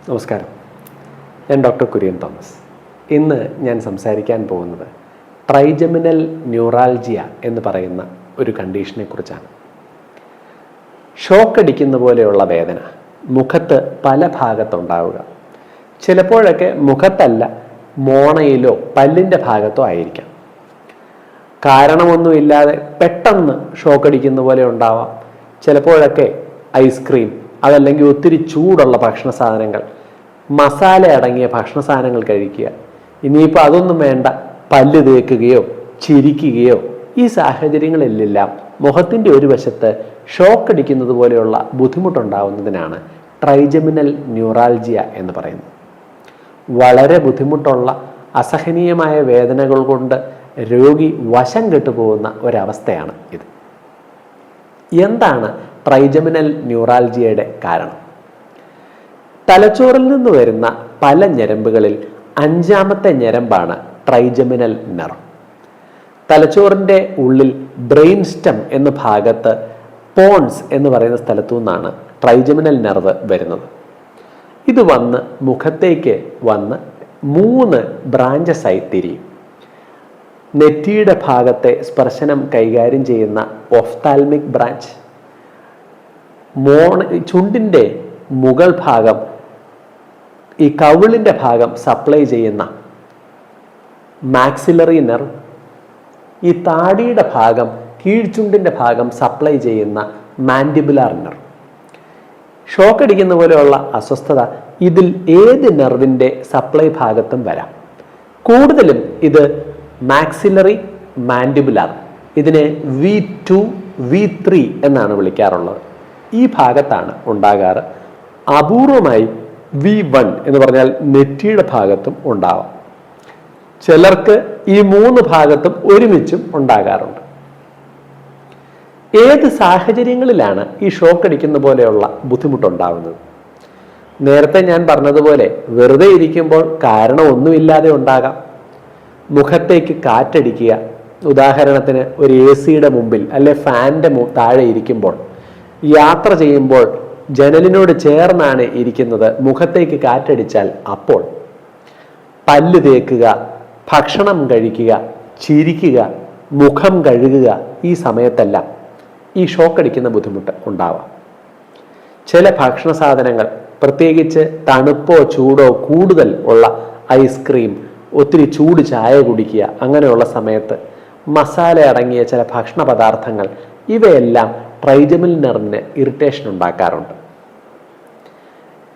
നമസ്കാരം, ഞാൻ doctor Kurian Thomas. ഇന്ന് ഞാൻ സംസാരിക്കാൻ പോകുന്നത് ട്രൈജമിനൽ ന്യൂറാൽജിയ എന്ന് പറയുന്ന ഒരു കണ്ടീഷനെ കുറിച്ചാണ്. ഷോക്ക് അടിക്കുന്ന പോലെയുള്ള വേദന മുഖത്ത് പല ഭാഗത്തുണ്ടാവുക. ചിലപ്പോഴൊക്കെ മുഖത്തല്ല, മോണയിലോ പല്ലിൻ്റെ ഭാഗത്തോ ആയിരിക്കാം. കാരണമൊന്നുമില്ലാതെ പെട്ടെന്ന് ഷോക്ക് അടിക്കുന്ന പോലെ ഉണ്ടാവാം. ചിലപ്പോഴൊക്കെ ഐസ്ക്രീം, അതല്ലെങ്കിൽ ഒത്തിരി ചൂടുള്ള ഭക്ഷണ സാധനങ്ങൾ, മസാല അടങ്ങിയ ഭക്ഷണ സാധനങ്ങൾ കഴിക്കുക. ഇനിയിപ്പോൾ അതൊന്നും വേണ്ട, പല്ല് തേക്കുകയോ ചിരിക്കുകയോ, ഈ സാഹചര്യങ്ങളിലെല്ലാം മുഖത്തിൻ്റെ ഒരു വശത്ത് ഷോക്ക് അടിക്കുന്നത് പോലെയുള്ള ബുദ്ധിമുട്ടുണ്ടാവുന്നതിനാണ് ട്രൈജമിനൽ ന്യൂറാൽജിയ എന്ന് പറയുന്നത്. വളരെ ബുദ്ധിമുട്ടുള്ള അസഹനീയമായ വേദനകൾ കൊണ്ട് രോഗി വശം കെട്ടുപോകുന്ന ഒരവസ്ഥയാണ് ഇത്. എന്താണ് ട്രൈജമിനൽ ന്യൂറാൽജിയയുടെ കാരണം? തലച്ചോറിൽ നിന്ന് വരുന്ന പല ഞരമ്പുകളിൽ അഞ്ചാമത്തെ ഞരമ്പാണ് ട്രൈജമിനൽ നെർവ്. തലച്ചോറിൻ്റെ ഉള്ളിൽ ബ്രെയിൻ സ്റ്റം എന്ന ഭാഗത്ത് പോൺസ് എന്ന് പറയുന്ന സ്ഥലത്തു നിന്നാണ് ട്രൈജമിനൽ നെർവ് വരുന്നത്. ഇത് വന്ന് മുഖത്തേക്ക് വന്ന് 3 ബ്രാഞ്ചസായി തിരിയും. നെറ്റിയുടെ ഭാഗത്തെ സ്പർശനം കൈകാര്യം ചെയ്യുന്ന ഒഫ്താൽമിക് ബ്രാഞ്ച്, ചുണ്ടിൻ്റെ മുകൾ ഭാഗം, ഈ കവിളിൻ്റെ ഭാഗം സപ്ലൈ ചെയ്യുന്ന മാക്സിലറി നെർവ്, ഈ താടിയുടെ ഭാഗം, കീഴ്ചുണ്ടിൻ്റെ ഭാഗം സപ്ലൈ ചെയ്യുന്ന മാൻഡിബുലാർ നെർവ്. ഷോക്ക് അടിക്കുന്ന പോലെയുള്ള അസ്വസ്ഥത ഇതിൽ ഏത് നെർവിൻ്റെ സപ്ലൈ ഭാഗത്തും വരാം. കൂടുതലും ഇത് മാക്സിലറി മാൻഡിബുലാർ, ഇതിനെ V2 V3 എന്നാണ് വിളിക്കാറുള്ളത്. ഈ ഭാഗത്താണ് ഉണ്ടാകാറ്. അപൂർവമായി V1 എന്ന് പറഞ്ഞാൽ നെറ്റിയുടെ ഭാഗത്തും ഉണ്ടാവാം. ചിലർക്ക് ഈ 3 ഭാഗത്തും ഒരുമിച്ചും ഉണ്ടാകാറുണ്ട്. ഏത് സാഹചര്യങ്ങളിലാണ് ഈ ഷോക്ക് അടിക്കുന്ന പോലെയുള്ള ബുദ്ധിമുട്ടുണ്ടാവുന്നത്? നേരത്തെ ഞാൻ പറഞ്ഞതുപോലെ വെറുതെ ഇരിക്കുമ്പോൾ കാരണമൊന്നുമില്ലാതെ ഉണ്ടാകാം. മുഖത്തേക്ക് കാറ്റടിക്കുക, ഉദാഹരണത്തിന് ഒരു AC-യുടെ മുമ്പിൽ അല്ലെ ഫാനിൻ്റെ താഴെ ഇരിക്കുമ്പോൾ, യാത്ര ചെയ്യുമ്പോൾ ജനലിനോട് ചേർന്നാണ് ഇരിക്കുന്നത്, മുഖത്തേക്ക് കാറ്റടിച്ചാൽ അപ്പോൾ. പല്ല് തേക്കുക, ഭക്ഷണം കഴിക്കുക, ചിരിക്കുക, മുഖം കഴുകുക, ഈ സമയത്തെല്ലാം ഈ ഷോക്ക് അടിക്കുന്ന ബുദ്ധിമുട്ട് ഉണ്ടാവാം. ചില ഭക്ഷണ സാധനങ്ങൾ, പ്രത്യേകിച്ച് തണുപ്പോ ചൂടോ കൂടുതൽ ഉള്ള ഐസ്ക്രീം, ഒത്തിരി ചൂട് ചായ കുടിക്കുക, അങ്ങനെയുള്ള സമയത്ത് മസാല അടങ്ങിയ ചില ഭക്ഷണ പദാർത്ഥങ്ങൾ, ഇവയെല്ലാം ട്രൈജമിനൽ നെർവിന് ഇറിറ്റേഷൻ ഉണ്ടാക്കാറുണ്ട്.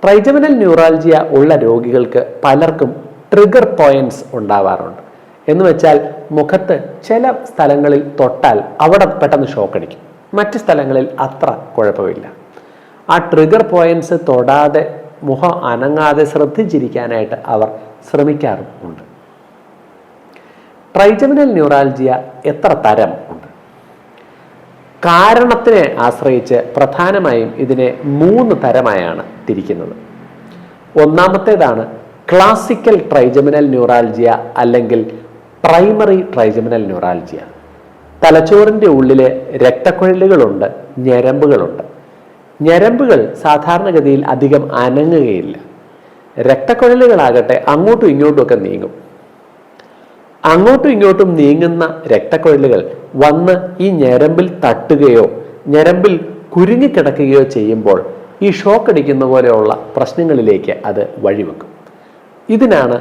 ട്രൈജമിനൽ ന്യൂറാൽജിയ ഉള്ള രോഗികൾക്ക് പലർക്കും ട്രിഗർ പോയിന്റ്സ് ഉണ്ടാവാറുണ്ട്. എന്ന് വെച്ചാൽ മുഖത്ത് ചില സ്ഥലങ്ങളിൽ തൊട്ടാൽ അവിടെ പെട്ടെന്ന് ഷോക്ക് അടിക്കും, മറ്റ് സ്ഥലങ്ങളിൽ അത്ര കുഴപ്പമില്ല. ആ ട്രിഗർ പോയിന്റ്സ് തൊടാതെ, മുഖം അനങ്ങാതെ ശ്രദ്ധിച്ചിരിക്കാനായിട്ട് അവർ ശ്രമിക്കാറുമുണ്ട്. ട്രൈജമിനൽ ന്യൂറാൽജിയ എത്ര തരം ഉണ്ട്? കാരണത്തിനെ ആശ്രയിച്ച് പ്രധാനമായും ഇതിനെ 3 തരമായാണ് തിരിക്കുന്നത്. ഒന്നാമത്തേതാണ് ക്ലാസിക്കൽ ട്രൈജമിനൽ ന്യൂറാൽജിയ അല്ലെങ്കിൽ പ്രൈമറി ട്രൈജമിനൽ ന്യൂറാൽജിയ. തലച്ചോറിൻ്റെ ഉള്ളിലെ രക്തക്കുഴലുകളുണ്ട്, ഞരമ്പുകളുണ്ട്. ഞരമ്പുകൾ സാധാരണഗതിയിൽ അധികം അനങ്ങുകയില്ല. രക്തക്കുഴലുകളാകട്ടെ അങ്ങോട്ടും ഇങ്ങോട്ടും ഒക്കെ നീങ്ങും. അങ്ങോട്ടും ഇങ്ങോട്ടും നീങ്ങുന്ന രക്തക്കുഴലുകൾ വന്ന് ഈ ഞരമ്പിൽ തട്ടുകയോ ഞരമ്പിൽ കുരുങ്ങിക്കിടക്കുകയോ ചെയ്യുമ്പോൾ ഈ ഷോക്ക് അടിക്കുന്ന പോലെയുള്ള പ്രശ്നങ്ങളിലേക്ക് അത് വഴിവെക്കും. ഇതിനാണ്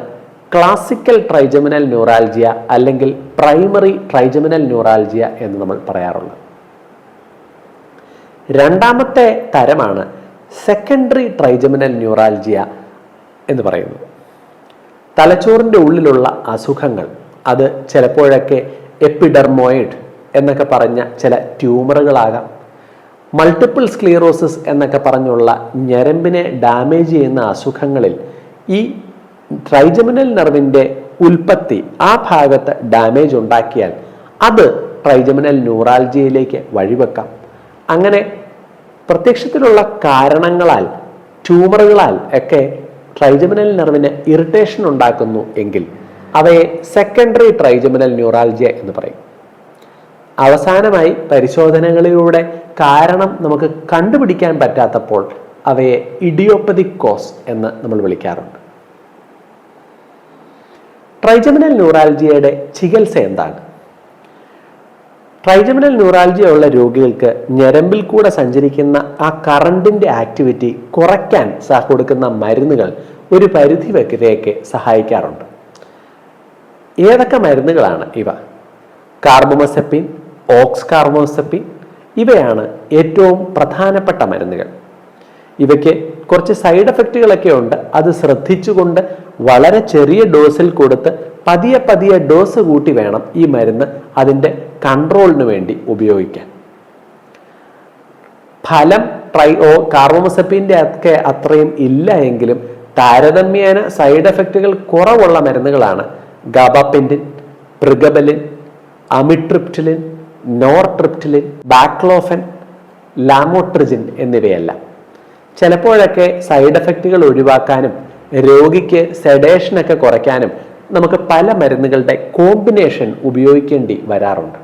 ക്ലാസിക്കൽ ട്രൈജമിനൽ ന്യൂറാൽജിയ അല്ലെങ്കിൽ പ്രൈമറി ട്രൈജമിനൽ ന്യൂറാൽജിയ എന്ന് നമ്മൾ പറയാറുള്ളത്. രണ്ടാമത്തെ തരമാണ് സെക്കൻഡറി ട്രൈജമിനൽ ന്യൂറാൽജിയ എന്ന് പറയുന്നത്. തലച്ചോറിൻ്റെ ഉള്ളിലുള്ള അസുഖങ്ങൾ, അത് ചിലപ്പോഴൊക്കെ എപ്പിഡെർമോയിഡ് എന്നൊക്കെ പറഞ്ഞ ചില ട്യൂമറുകളാകാം, മൾട്ടിപ്പിൾ സ്ക്ലീറോസിസ് എന്നൊക്കെ പറഞ്ഞുള്ള ഞരമ്പിനെ ഡാമേജ് ചെയ്യുന്ന അസുഖങ്ങളിൽ ഈ ട്രൈജമിനൽ നെർവിൻ്റെ ഉൽപ്പത്തി ആ ഭാഗത്ത് ഡാമേജ് ഉണ്ടാക്കിയാൽ അത് ട്രൈജമിനൽ ന്യൂറാൽജിയയിലേക്ക് വഴിവെക്കാം. അങ്ങനെ പ്രത്യക്ഷത്തിലുള്ള കാരണങ്ങളാൽ, ട്യൂമറുകളാൽ ഒക്കെ ട്രൈജമിനൽ നെർവിന് ഇറിറ്റേഷൻ ഉണ്ടാക്കുന്നു എങ്കിൽ അവയെ സെക്കൻഡറി ട്രൈജമിനൽ ന്യൂറാൽജിയ എന്ന് പറയും. അവസാനമായി പരിശോധനകളിലൂടെ കാരണം നമുക്ക് കണ്ടുപിടിക്കാൻ പറ്റാത്തപ്പോൾ അവയെ ഇഡിയോപ്പതിക് കോസ് എന്ന് നമ്മൾ വിളിക്കാറുണ്ട്. ട്രൈജമിനൽ ന്യൂറാൽജിയയുടെ ചികിത്സ എന്താണ്? ട്രൈജമിനൽ ന്യൂറാൽജിയ ഉള്ള രോഗികൾക്ക് ഞരമ്പിൽ കൂടെ സഞ്ചരിക്കുന്ന ആ കറണ്ടിന്റെ ആക്ടിവിറ്റി കുറയ്ക്കാൻ കൊടുക്കുന്ന മരുന്നുകൾ ഒരു പരിധി വരെയൊക്കെ സഹായിക്കാറുണ്ട്. ഏതൊക്കെ മരുന്നുകളാണ് ഇവ? കാർബമസെപ്പിൻ, ഓക്സ് കാർബമസെപ്പിൻ ഇവയാണ് ഏറ്റവും പ്രധാനപ്പെട്ട മരുന്നുകൾ. ഇവയ്ക്ക് കുറച്ച് സൈഡ് എഫക്റ്റുകളൊക്കെ ഉണ്ട്. അത് ശ്രദ്ധിച്ചുകൊണ്ട് വളരെ ചെറിയ ഡോസിൽ കൊടുത്ത് പതിയെ പതിയെ ഡോസ് കൂട്ടി വേണം ഈ മരുന്ന് അതിൻ്റെ കൺട്രോളിന് വേണ്ടി ഉപയോഗിക്കാൻ. ഫലം കാർബമസെപ്പിൻ്റെ ഒക്കെ അത്രയും ഇല്ല എങ്കിലും താരതമ്യേന സൈഡ് എഫക്റ്റുകൾ കുറവുള്ള മരുന്നുകളാണ് ഗാബാപെന്റിൻ, പ്രിഗബലിൻ, അമിട്രിപ്റ്റിലിൻ, നോർട്രിപ്റ്റിലിൻ, ബാക്ലോഫെൻ, ലാമോട്രിജിൻ എന്നിവയെല്ലാം. ചിലപ്പോഴൊക്കെ സൈഡ് എഫക്റ്റുകൾ ഒഴിവാക്കാനും രോഗിക്ക് സെഡേഷനൊക്കെ കുറയ്ക്കാനും നമുക്ക് പല മരുന്നുകളുടെ കോമ്പിനേഷൻ ഉപയോഗിക്കേണ്ടി വരാറുണ്ട്.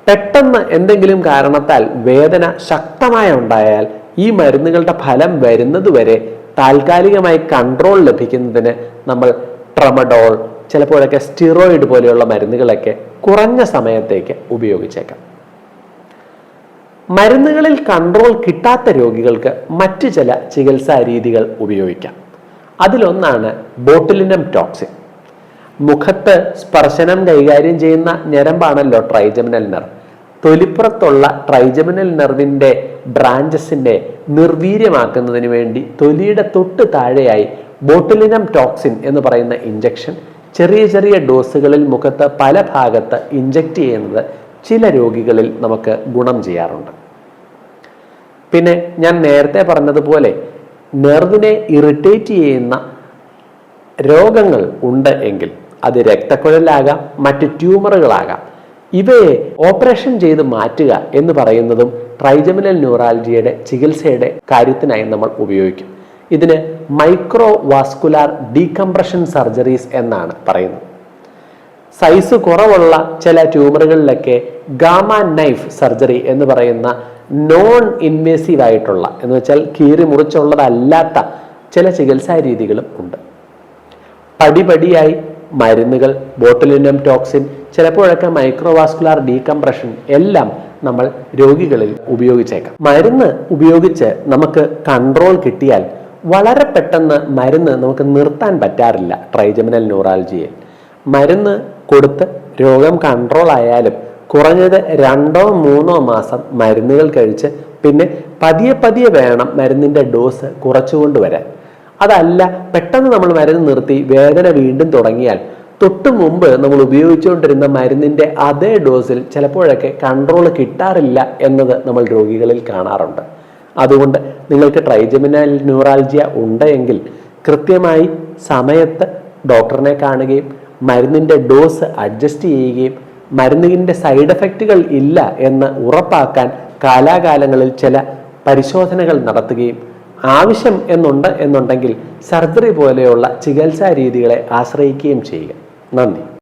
പെട്ടെന്ന് എന്തെങ്കിലും കാരണത്താൽ വേദന ശക്തമായി ഉണ്ടായാൽ ഈ മരുന്നുകളുടെ ഫലം വരുന്നതുവരെ താൽക്കാലികമായി കൺട്രോൾ ലഭിക്കുന്നതിന് നമ്മൾ ട്രമഡോൾ, ചിലപ്പോഴൊക്കെ സ്റ്റിറോയിഡ് പോലെയുള്ള മരുന്നുകളൊക്കെ കുറഞ്ഞ സമയത്തേക്ക് ഉപയോഗിച്ചേക്കാം. മരുന്നുകളിൽ കൺട്രോൾ കിട്ടാത്ത രോഗികൾക്ക് മറ്റു ചില ചികിത്സാ രീതികൾ ഉപയോഗിക്കാം. അതിലൊന്നാണ് ബോട്ടുലിനം ടോക്സിൻ. മുഖത്ത് സ്പർശനം കൈകാര്യം ചെയ്യുന്ന ഞരമ്പാണല്ലോ ട്രൈജമിനൽ നെർവ്. തൊലിപ്പുറത്തുള്ള ട്രൈജമിനൽ നെർവിൻ്റെ ബ്രാഞ്ചസിനെ നിർവീര്യമാക്കുന്നതിന് വേണ്ടി തൊലിയുടെ തൊട്ട് താഴെയായി ബോട്ടുലിനം ടോക്സിൻ എന്ന് പറയുന്ന ഇഞ്ചക്ഷൻ ചെറിയ ചെറിയ ഡോസുകളിൽ മുഖത്ത് പല ഭാഗത്ത് ഇഞ്ചക്ട് ചെയ്യുന്നത് ചില രോഗികളിൽ നമുക്ക് ഗുണം ചെയ്യാറുണ്ട്. പിന്നെ ഞാൻ നേരത്തെ പറഞ്ഞതുപോലെ നെർവിനെ ഇറിറ്റേറ്റ് ചെയ്യുന്ന രോഗങ്ങൾ ഉണ്ട് എങ്കിൽ അത് രക്തക്കുഴലാകാം, മറ്റ് ട്യൂമറുകളാകാം. ഇവയെ ഓപ്പറേഷൻ ചെയ്ത് മാറ്റുക എന്ന് പറയുന്നതും ട്രൈജമിനൽ ന്യൂറാൽജിയയുടെ ചികിത്സയുടെ കാര്യത്തിനായി നമ്മൾ ഉപയോഗിക്കും. ഇതിന് മൈക്രോ വാസ്കുലാർ ഡീകംപ്രഷൻ സർജറീസ് എന്നാണ് പറയുന്നത്. സൈസ് കുറവുള്ള ചില ട്യൂമറുകളിലൊക്കെ ഗാമ നൈഫ് സർജറി എന്ന് പറയുന്ന നോൺ ഇൻവേസീവ് ആയിട്ടുള്ള, എന്ന് വെച്ചാൽ കീറി മുറിച്ചുള്ളതല്ലാത്ത ചില ചികിത്സാ രീതികളും ഉണ്ട്. പടിപടിയായി മരുന്നുകൾ, ബോട്ടുലിനം ടോക്സിൻ, ചിലപ്പോഴൊക്കെ മൈക്രോവാസ്കുലാർ ഡീകംപ്രഷൻ എല്ലാം നമ്മൾ രോഗികളിൽ ഉപയോഗിച്ചേക്കാം. മരുന്ന് ഉപയോഗിച്ച് നമുക്ക് കൺട്രോൾ കിട്ടിയാൽ വളരെ പെട്ടെന്ന് മരുന്ന് നമുക്ക് നിർത്താൻ പറ്റാറില്ല. ട്രൈജമിനൽ ന്യൂറാൽജിയയിൽ മരുന്ന് കൊടുത്ത് രോഗം കൺട്രോൾ ആയാലും കുറഞ്ഞത് 2-3 മാസം മരുന്നുകൾ കഴിച്ച് പിന്നെ പതിയെ പതിയെ വേണം മരുന്നിൻ്റെ ഡോസ് കുറച്ചുകൊണ്ടുവരാൻ. അതല്ല പെട്ടെന്ന് നമ്മൾ മരുന്ന് നിർത്തി വേദന വീണ്ടും തുടങ്ങിയാൽ തൊട്ട് മുമ്പ് നമ്മൾ ഉപയോഗിച്ചുകൊണ്ടിരുന്ന മരുന്നിൻ്റെ അതേ ഡോസിൽ ചിലപ്പോഴൊക്കെ കൺട്രോൾ കിട്ടാറില്ല എന്നത് നമ്മൾ രോഗികളിൽ കാണാറുണ്ട്. അതുകൊണ്ട് നിങ്ങൾക്ക് ട്രൈജമിനൽ ന്യൂറാൽജിയ ഉണ്ടെങ്കിൽ കൃത്യമായി സമയത്ത് ഡോക്ടറിനെ കാണുകയും മരുന്നിൻ്റെ ഡോസ് അഡ്ജസ്റ്റ് ചെയ്യുകയും മരുന്നിൻ്റെ സൈഡ് എഫക്റ്റുകൾ ഇല്ല എന്ന് ഉറപ്പാക്കാൻ കാലാകാലങ്ങളിൽ ചില പരിശോധനകൾ നടത്തുകയും ആവശ്യം എന്നുണ്ടെങ്കിൽ സർജറി പോലെയുള്ള ചികിത്സാ രീതികളെ ആശ്രയിക്കുകയും ചെയ്യുക. നന്ദി.